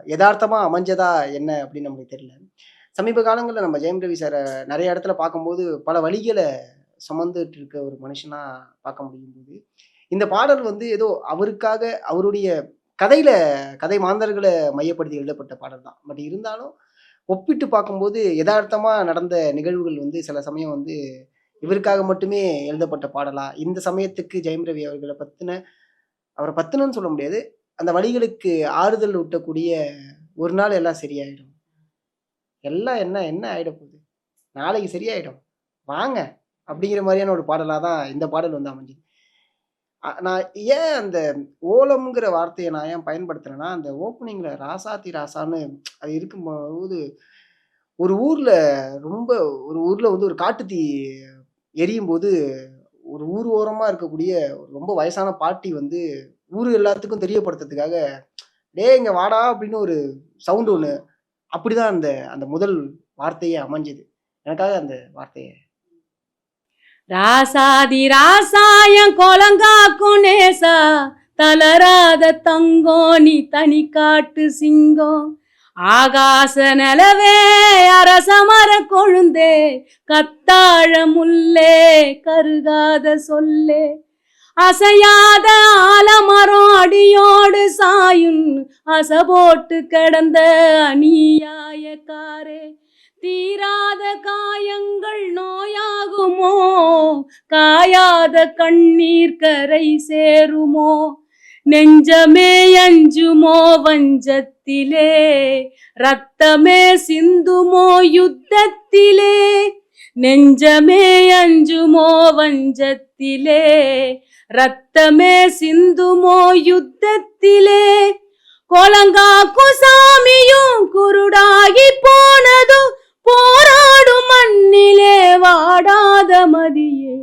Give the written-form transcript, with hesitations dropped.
எதார்த்தமா அமைஞ்சதா என்ன அப்படின்னு நமக்கு தெரியல. சமீப காலங்கள்ல நம்ம ஜெயம் ரவி சார நெறைய இடத்துல பார்க்கும்போது, பல வலிகள சுமந்துட்டு இருக்க ஒரு மனுஷனா பார்க்க முடியும்போது, இந்த பாடல் வந்து ஏதோ அவருக்காக அவருடைய கதையில கதை மாந்தர்கள மையப்படுத்தி எழுதப்பட்ட பாடல் தான். பட் இருந்தாலும் ஒப்பிட்டு பார்க்கும்போது எதார்த்தமா நடந்த நிகழ்வுகள் வந்து சில சமயம் வந்து இவருக்காக மட்டுமே எழுதப்பட்ட பாடலா, இந்த சமயத்துக்கு ஜெயம் ரவி அவர்கள பத்தின அவர பத்தினன்னு சொல்ல முடியாது. அந்த வலிகளுக்கு ஆறுதல் ஊட்டக்கூடிய ஒரு நாள் எல்லாம் சரியாயிடும். எல்லாம் என்ன என்ன ஆயிட போகுது? நாளைக்கு சரியாயிடும். வாங்க. அப்படிங்கிற மாரியான ஒரு பாடலா தான் இந்த பாடல் வந்து அமைஞ்சது. நான் ஏன் அந்த ஓலம்ங்கிற வார்த்தைய நான் ஏன் பயன்படுத்துறேன்னா, அந்த ஓப்பனிங்ல ராசாத்தி ராசான்னு அது இருக்கும்போது, ஒரு ஊர்ல ரொம்ப ஒரு ஊர்ல வந்து ஒரு காட்டுத்தீ எரியும்போது, ஒரு ஊர் ஓரமா இருக்கக்கூடிய ஒரு ரொம்ப வயசான பாட்டி வந்து, ஊரு எல்லாத்துக்கும் தெரியப்படுத்துறதுக்காக, "டேய் இங்க வாடா" அப்படின்னு ஒரு சவுண்ட் ஒண்ணு அப்படிதான் அந்த அந்த முதல் வார்த்தையே அமைஞ்சது. எனக்காக அந்த வார்த்தைய ராசாதி ராசாயம் கோலங்காக்கும் நேசா தளராத தங்கம் நீ தனி காட்டு சிங்கம் ஆகாச நிலவே அரசமர கொழுந்தே கத்தாழ முல்லே கருகாத சொல்லே அசையாத ஆலமரம் அடியோடு சாயும் அசை போட்டு கிடந்த அநியாயக்காரே தீராத காயங்கள் நோயாகுமோ காயாத கண்ணீர் கரை சேருமோ நெஞ்சமே அஞ்சுமோ வஞ்சத்திலே ரத்தமே சிந்துமோ யுத்தத்திலே நெஞ்சமே அஞ்சுமோ வஞ்சத்திலே ரத்தமே சிந்துமோ யுத்தத்திலே கோலங்காக்கும் சாமியும் குருடாகி போனதும் போராடும் மண்ணிலே வாடாத மதியே